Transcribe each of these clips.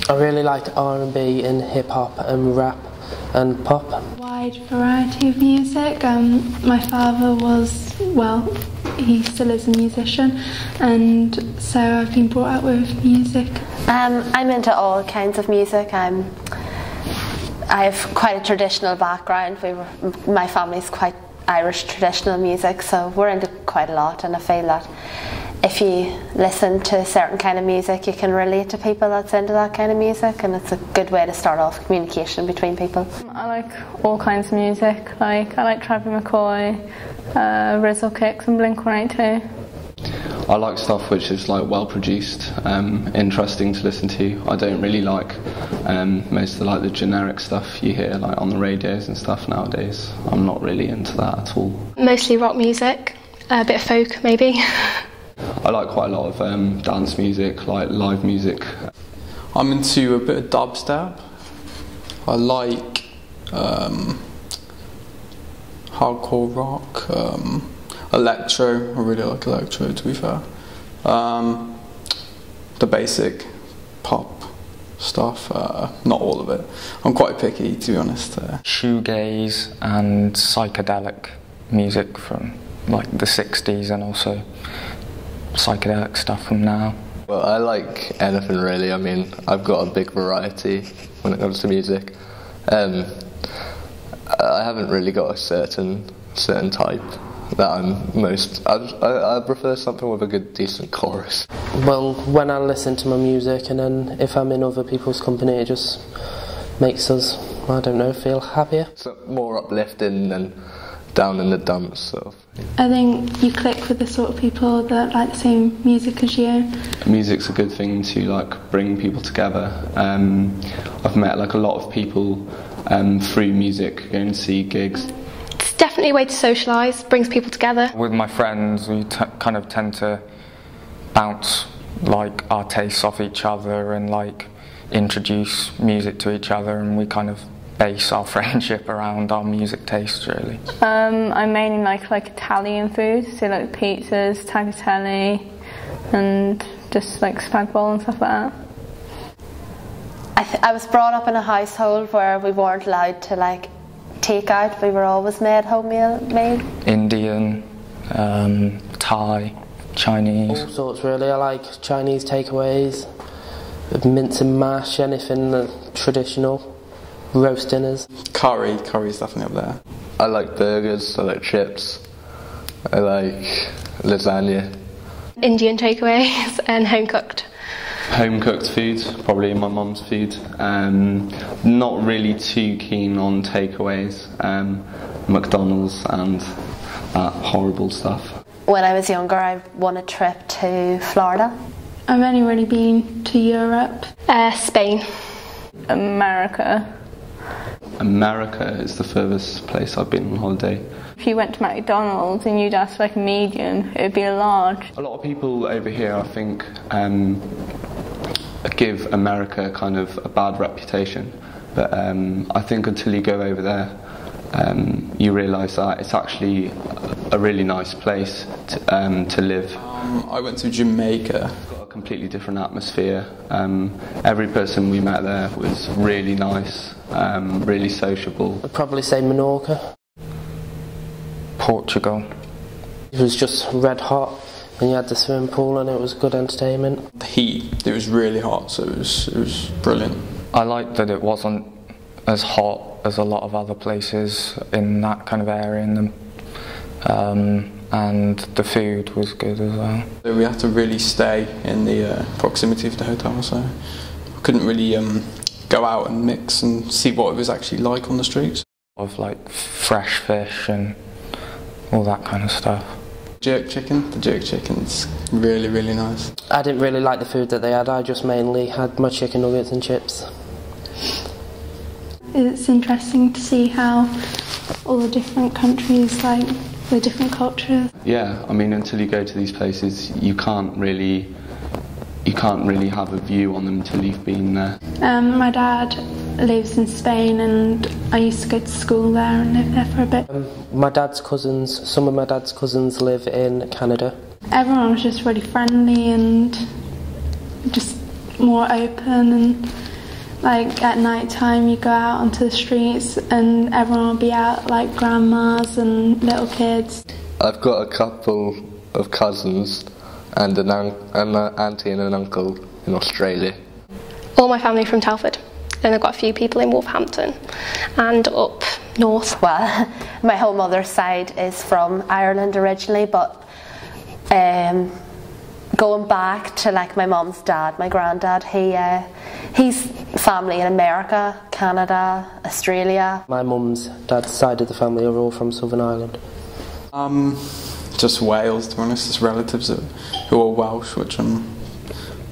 I really like R&B and hip-hop and rap and pop. Wide variety of music. My father was, well, he still is a musician, and so I've been brought up with music. I'm into all kinds of music. I have quite a traditional background. My family's quite Irish traditional music, so we're into quite a lot, and I feel that if you listen to a certain kind of music you can relate to people that's into that kind of music, and it's a good way to start off communication between people. I like all kinds of music. I like Travis McCoy, Rizzle Kicks and Blink-182. I like stuff which is like well produced, interesting to listen to. I don't really like most of the generic stuff you hear like on the radios and stuff nowadays. I'm not really into that at all. Mostly rock music, a bit of folk maybe. I like quite a lot of dance music, like live music. I'm into a bit of dubstep. I like hardcore rock, electro. I really like electro, to be fair. The basic pop stuff, not all of it. I'm quite picky, to be honest. Shoegaze and psychedelic music from like the 60s, and also psychedelic stuff from now. Well, I like anything really. I mean, I've got a big variety when it comes to music. I haven't really got a certain type that I'm most. I prefer something with a good, decent chorus. Well, when I listen to my music, and then if I'm in other people's company, it just makes us, I don't know, feel happier. So more uplifting than down in the dumps, sort of. I think you click with the sort of people that like the same music as you. Music's a good thing to like bring people together. I've met like a lot of people through music, going to see gigs. It's definitely a way to socialise, brings people together. With my friends, we kind of tend to bounce like our tastes off each other and like introduce music to each other, and we kind of base our friendship around our music tastes, really. I mainly like Italian food, so like pizzas, tagliatelle, and just like spag bowl and stuff like that. I was brought up in a household where we weren't allowed to like take out. We were always made homemade. Indian, Thai, Chinese. All sorts really. I like Chinese takeaways, mince and mash, anything traditional. Roast dinners. Curry's definitely up there. I like burgers, I like chips, I like lasagna. Indian takeaways and home cooked. Home cooked food, probably my mum's food. Not really too keen on takeaways, McDonald's and that horrible stuff. When I was younger I won a trip to Florida. I've only really been to Europe. Spain. America. America is the furthest place I've been on holiday. If you went to McDonald's and you'd ask like a medium, it would be a large. A lot of people over here, I think, give America kind of a bad reputation, but I think until you go over there, you realise that it's actually a really nice place to live. I went to Jamaica. Completely different atmosphere. Every person we met there was really nice, really sociable. I'd probably say Menorca. Portugal. It was just red hot, and you had the swimming pool, and it was good entertainment. The heat, it was really hot, so it was brilliant. I liked that it wasn't as hot as a lot of other places in that kind of area, and the food was good as well. So we had to really stay in the proximity of the hotel, so I couldn't really go out and mix and see what it was actually like on the streets. Of like fresh fish and all that kind of stuff. The jerk chicken's really, really nice. I didn't really like the food that they had. I just mainly had my chicken nuggets and chips. It's interesting to see how all the different countries, like the different cultures. Yeah, I mean, until you go to these places, you can't really have a view on them until you've been there. My dad lives in Spain, and I used to go to school there and live there for a bit. Some of my dad's cousins live in Canada. Everyone was just really friendly and just more open, and like at night time you go out onto the streets and everyone will be out, like grandmas and little kids. I've got a couple of cousins and an auntie and an uncle in Australia. All my family from Telford. Then I've got a few people in Wolverhampton and up north. Well, my whole mother's side is from Ireland originally, but going back to like my mum's dad, my granddad, he's family in America, Canada, Australia. My mum's dad's side of the family are all from Southern Ireland. Just Wales, to be honest. There's relatives who are Welsh, which I'm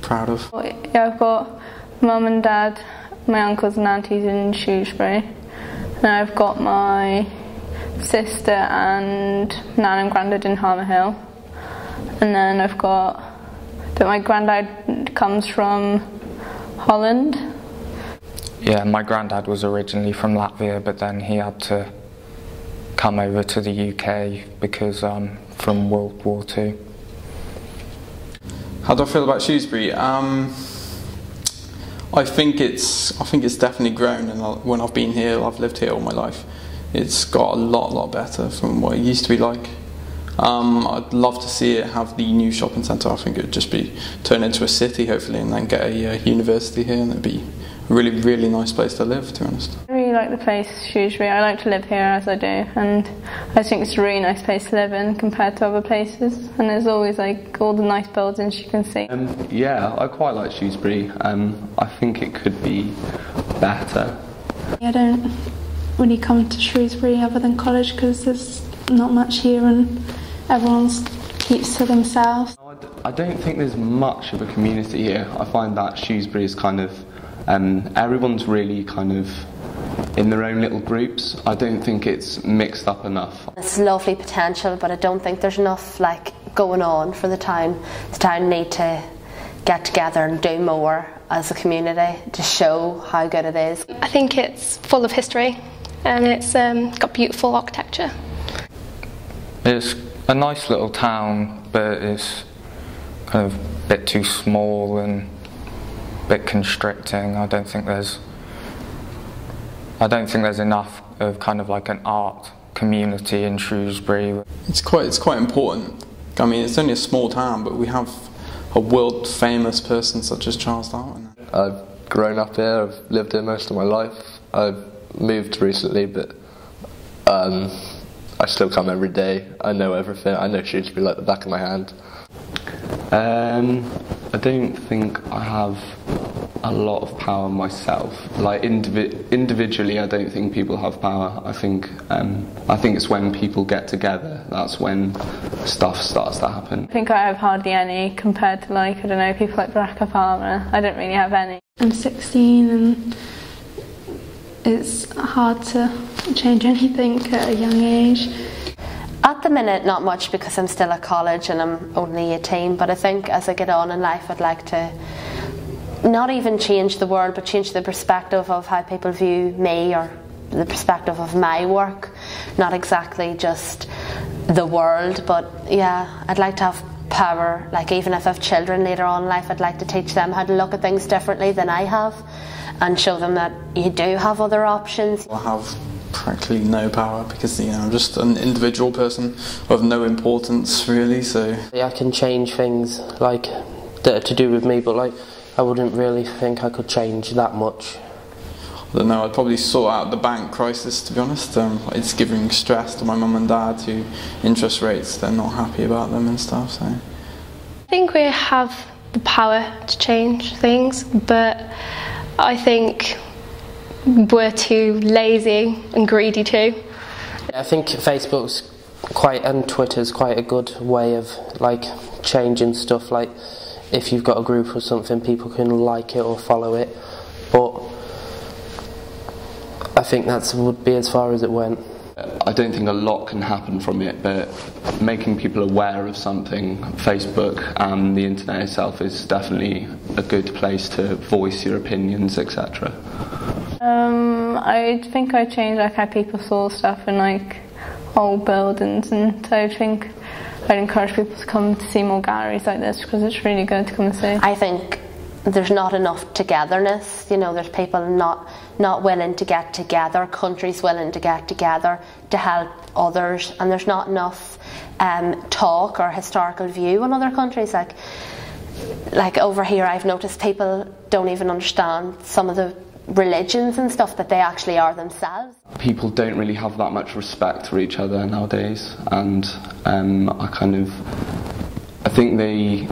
proud of. Yeah, I've got mum and dad, my uncles and aunties in Shrewsbury, and I've got my sister and nan and granddad in Harmer Hill, and then I've got that my granddad comes from Holland. Yeah, my granddad was originally from Latvia, but then he had to come over to the UK because from World War II. How do I feel about Shrewsbury? I think it's definitely grown, and when I've been here, I've lived here all my life. It's got a lot better from what it used to be like. I'd love to see it have the new shopping centre. I think it would just be turned into a city, hopefully, and then get a university here, and it'd be a really nice place to live, to be honest. I really like the place Shrewsbury. I like to live here as I do, and I think it's a really nice place to live in compared to other places, and there's always like all the nice buildings you can see. Yeah, I quite like Shrewsbury. I think it could be better. I don't really come to Shrewsbury other than college because there's not much here and everyone keeps to themselves. I don't think there's much of a community here. I find that Shrewsbury is kind of everyone's really kind of in their own little groups. I don't think it's mixed up enough. It's lovely potential, but I don't think there's enough like going on for the town. The town need to get together and do more as a community to show how good it is. I think it's full of history and it's got beautiful architecture. It's a nice little town, but it's kind of a bit too small and a bit constricting. I don't think there's enough of kind of like an art community in Shrewsbury. It's quite important. I mean, it's only a small town, but we have a world famous person such as Charles Darwin. I've grown up here, I've lived here most of my life. I've moved recently, but I still come every day. I know everything. I know Shrewsbury like the back of my hand. I don't think I have a lot of power myself. Like individually, I don't think people have power. I think it's when people get together that's when stuff starts to happen. I think I have hardly any compared to like, I don't know, people like Barack Obama. I don't really have any. I'm 16 and it's hard to change anything at a young age. At the minute, not much because I'm still at college and I'm only 18, but I think as I get on in life I'd like to not even change the world, but change the perspective of how people view me or the perspective of my work. Not exactly just the world, but yeah, I'd like to have power. Like even if I have children later on in life, I'd like to teach them how to look at things differently than I have and show them that you do have other options. I have practically no power because I'm just an individual person of no importance really. So I can change things like that are to do with me, but like I wouldn't really think I could change that much. I don't know, I'd probably sort out the bank crisis, to be honest. It's giving stress to my mum and dad, who interest rates, they're not happy about them and stuff. So I think we have the power to change things, but I think we're too lazy and greedy too. I think Facebook's and Twitter's quite a good way of like changing stuff. Like if you've got a group or something, people can like it or follow it, but I think that would be as far as it went. I don't think a lot can happen from it, but making people aware of something, Facebook and the internet itself is definitely a good place to voice your opinions, etc. I think I'd change like how people saw stuff in like old buildings, and so I think I'd encourage people to come to see more galleries like this because it's really good to come and see. I think there's not enough togetherness. You know, there's people not willing to get together, countries willing to get together to help others, and there's not enough talk or historical view on other countries. Like over here, I've noticed people don't even understand some of the religions and stuff that they actually are themselves. People don't really have that much respect for each other nowadays, and I think they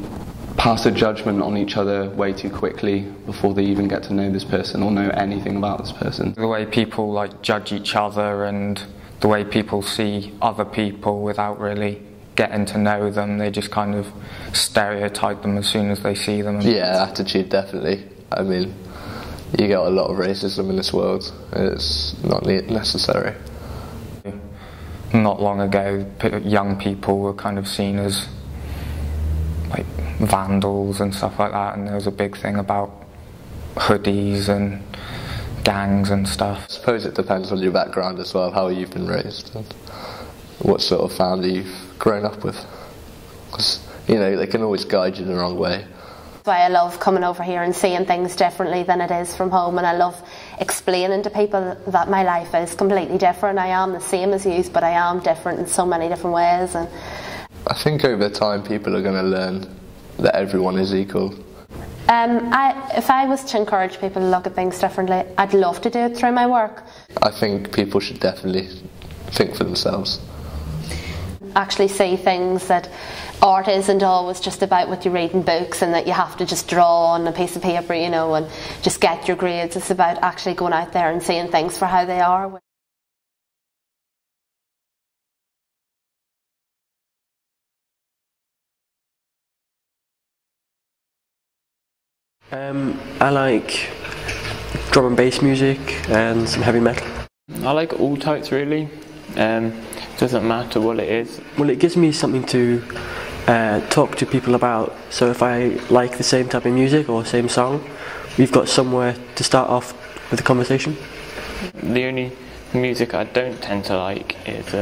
pass a judgment on each other way too quickly before they even get to know this person or know anything about this person. The way people like judge each other and the way people see other people without really getting to know them, they just kind of stereotype them as soon as they see them. Yeah, attitude, definitely. I mean, you get a lot of racism in this world. It's not necessary. Not long ago, young people were kind of seen as like vandals and stuff like that, and there was a big thing about hoodies and gangs and stuff. I suppose it depends on your background as well, how you've been raised and what sort of family you've grown up with. Because, you know, they can always guide you the wrong way. That's why I love coming over here and seeing things differently than it is from home, and I love explaining to people that my life is completely different. I am the same as you, but I am different in so many different ways. And I think over time people are going to learn that everyone is equal. If I was to encourage people to look at things differently, I'd love to do it through my work. I think people should definitely think for themselves. Actually see things that art isn't always just about what you read in books and that you have to just draw on a piece of paper, you know, and just get your grades. It's about actually going out there and seeing things for how they are. I like drum and bass music and some heavy metal. I like all types really. Doesn't matter what it is. Well, it gives me something to talk to people about. So if I like the same type of music or same song, we've got somewhere to start off with a conversation. The only music I don't tend to like is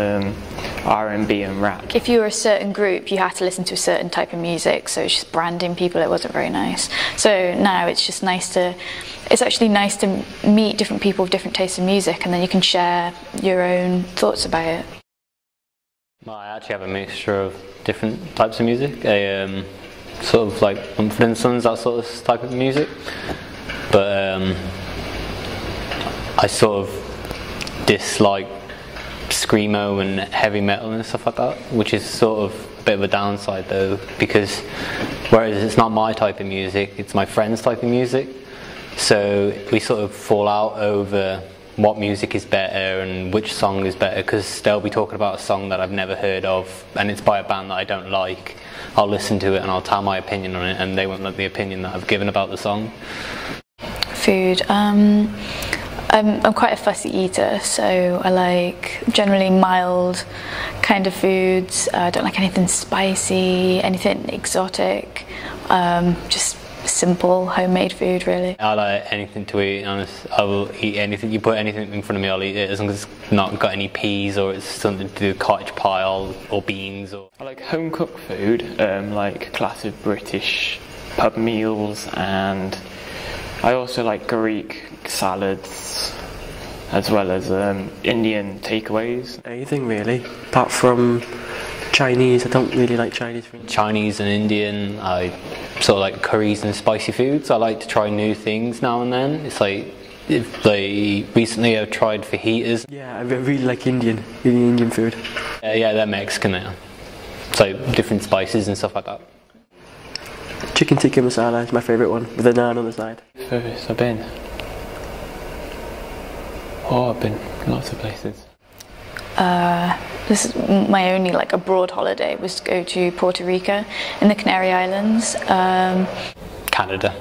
R&B and rap. If you were a certain group, you had to listen to a certain type of music, so it's just branding people. It wasn't very nice. So now it's just it's actually nice to meet different people with different tastes in music, and then you can share your own thoughts about it. Well, I actually have a mixture of different types of music. I sort of like Mumford and Sons, that sort of type of music, but I sort of dislike screamo and heavy metal and stuff like that, which is sort of a bit of a downside though, because whereas it's not my type of music, it's my friend's type of music, so we sort of fall out over what music is better and which song is better, because they'll be talking about a song that I've never heard of and it's by a band that I don't like. I'll listen to it and I'll tell my opinion on it, and they won't like the opinion that I've given about the song. Food. I'm quite a fussy eater, so I like generally mild kind of foods. I don't like anything spicy, anything exotic, just simple homemade food really. I like anything to eat, honest. I will eat anything. You put anything in front of me, I'll eat it, as long as it's not got any peas or it's something to do with cottage pie or beans. I like home cooked food, like classic British pub meals, and I also like Greek salads, as well as Indian takeaways. Anything really, apart from Chinese. I don't really like Chinese food. Chinese and Indian, I sort of like curries and spicy foods. I like to try new things now and then. It's like, recently I've tried fajitas. Yeah, I really like Indian food. Yeah, they're Mexican now. So different spices and stuff like that. Chicken tikka masala is my favourite one, with a naan on the side. Furthest I've been? Oh, I've been lots of places. This is my only like abroad holiday, was to go to Puerto Rico in the Canary Islands. Canada.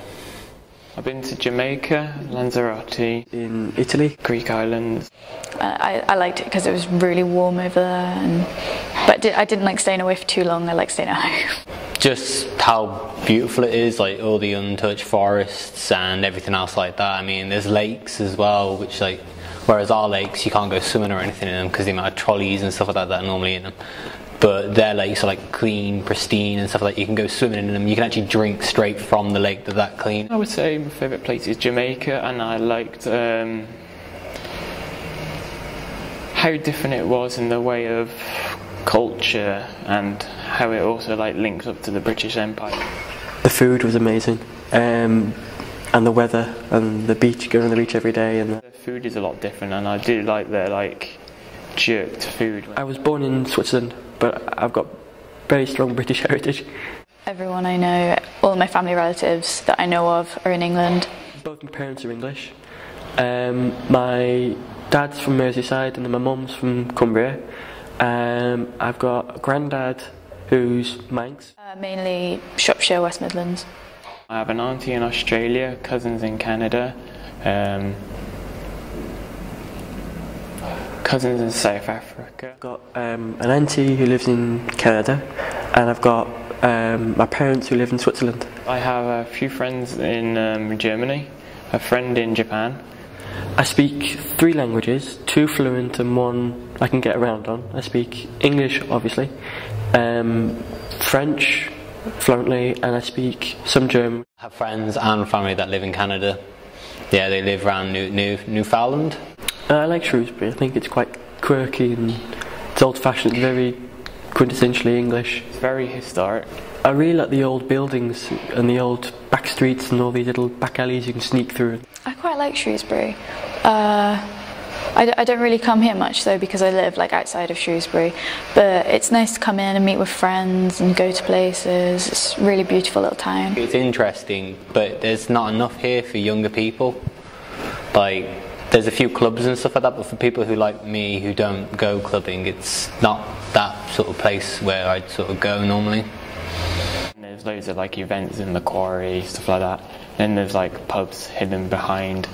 I've been to Jamaica, Lanzarote, in Italy, Greek islands. I liked it because it was really warm over there, but I didn't like staying away for too long. I like staying at home. Just how beautiful it is, like all the untouched forests and everything else like that. I mean, there's lakes as well, which like, whereas our lakes you can't go swimming or anything in them because the amount of trolleys and stuff like that that are normally in them. but they're like sort of like clean, pristine and stuff like that. You can go swimming in them. You can actually drink straight from the lake. They're that clean. I would say my favourite place is Jamaica, and I liked how different it was in the way of culture and how it also like links up to the British Empire. The food was amazing, and the weather, and the beach, going on the beach every day. And the food is a lot different, and I do like their like jerked food. I was born in Switzerland, but I've got very strong British heritage. Everyone I know, all my family relatives that I know of are in England. Both my parents are English. My dad's from Merseyside and then my mum's from Cumbria. I've got a granddad who's Manx. Mainly Shropshire, West Midlands. I have an auntie in Australia, cousins in Canada, cousins in South Africa. I've got an auntie who lives in Canada, and I've got my parents who live in Switzerland. I have a few friends in Germany, a friend in Japan. I speak 3 languages, 2 fluent and 1 I can get around on. I speak English, obviously, French fluently, and I speak some German. I have friends and family that live in Canada. Yeah, they live around Newfoundland. I like Shrewsbury. I think it's quite quirky and it's old-fashioned, very quintessentially English. It's very historic. I really like the old buildings and the old back streets and all these little back alleys you can sneak through. I quite like Shrewsbury. I don't really come here much though because I live like outside of Shrewsbury, but it's nice to come in and meet with friends and go to places. It's a really beautiful little town. It's interesting, but there's not enough here for younger people. Like, there's a few clubs and stuff like that, but for people who like me who don't go clubbing, it's not that sort of place where I'd sort of go normally. There's loads of like events in the quarry, stuff like that. Then there's like pubs hidden behind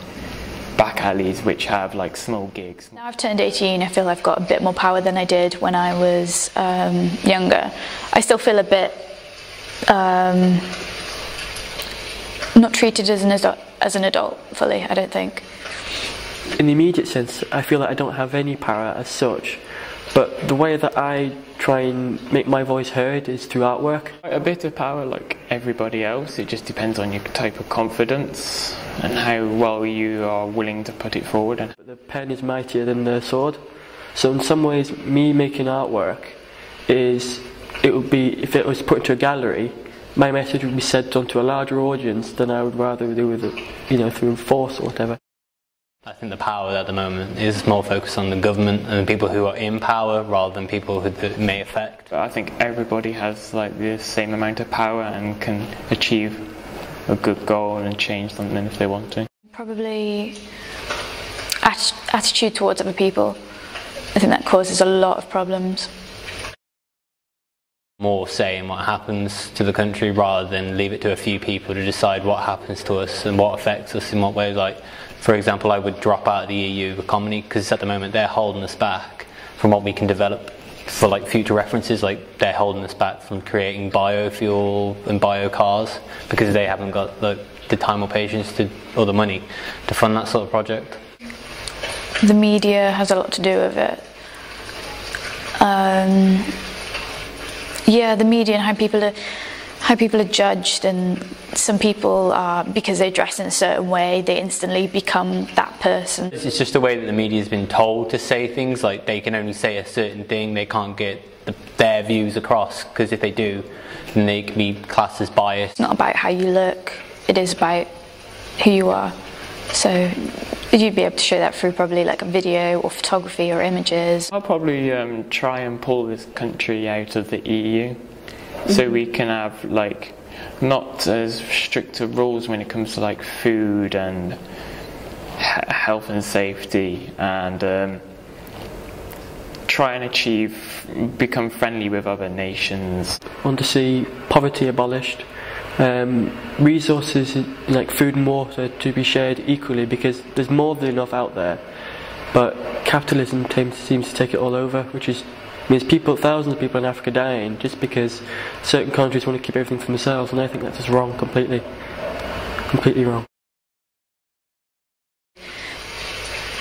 back alleys which have like small gigs. Now I've turned 18, I feel I've got a bit more power than I did when I was younger. I still feel a bit not treated as an adult fully, I don't think. In the immediate sense, I feel that I don't have any power as such, but the way that I try and make my voice heard is through artwork. A bit of power like everybody else, it just depends on your type of confidence and how well you are willing to put it forward. But the pen is mightier than the sword, so in some ways me making artwork it would be, if it was put into a gallery, my message would be sent onto a larger audience than I would rather do with it, through force or whatever. I think the power at the moment is more focused on the government and the people who are in power rather than people who it may affect. I think everybody has like the same amount of power and can achieve a good goal and change something if they want to. Probably attitude towards other people. I think that causes a lot of problems. More say in what happens to the country rather than leave it to a few people to decide what happens to us and what affects us in what ways. Like, for example, I would drop out of the EU economy because at the moment they're holding us back from what we can develop for like future references. Like, they're holding us back from creating biofuel and biocars because they haven't got the time or patience or the money to fund that sort of project. The media has a lot to do with it. Yeah, the media and how people are judged, and some people are, because they dress in a certain way, they instantly become that person. It's just the way that the media has been told to say things. Like, they can only say a certain thing, they can't get their views across, because if they do, then they can be classed as biased. It's not about how you look, it is about who you are. So you'd be able to show that through probably like a video or photography or images. I'll probably try and pull this country out of the EU, so we can have like not as strict rules when it comes to like food and health and safety, and try and become friendly with other nations. I want to see poverty abolished, resources like food and water to be shared equally, because there's more than enough out there, but capitalism seems to take it all over, which means thousands of people in Africa dying just because certain countries want to keep everything for themselves, and I think that's just wrong, completely wrong.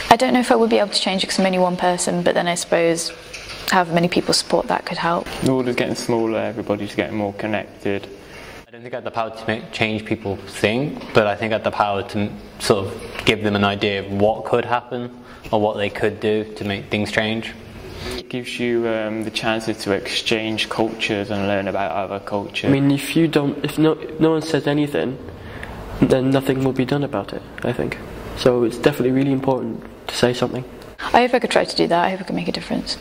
I don't know if I would be able to change it because I'm only one person, but then I suppose however many people support that could help. The world is getting smaller, everybody's getting more connected. I don't think I have the power to change people think, but I think I have the power to sort of give them an idea of what could happen or what they could do to make things change. It gives you the chances to exchange cultures and learn about other cultures. I mean, if no one says anything, then nothing will be done about it, I think. So it's definitely really important to say something. I hope I could try to do that. I hope I could make a difference.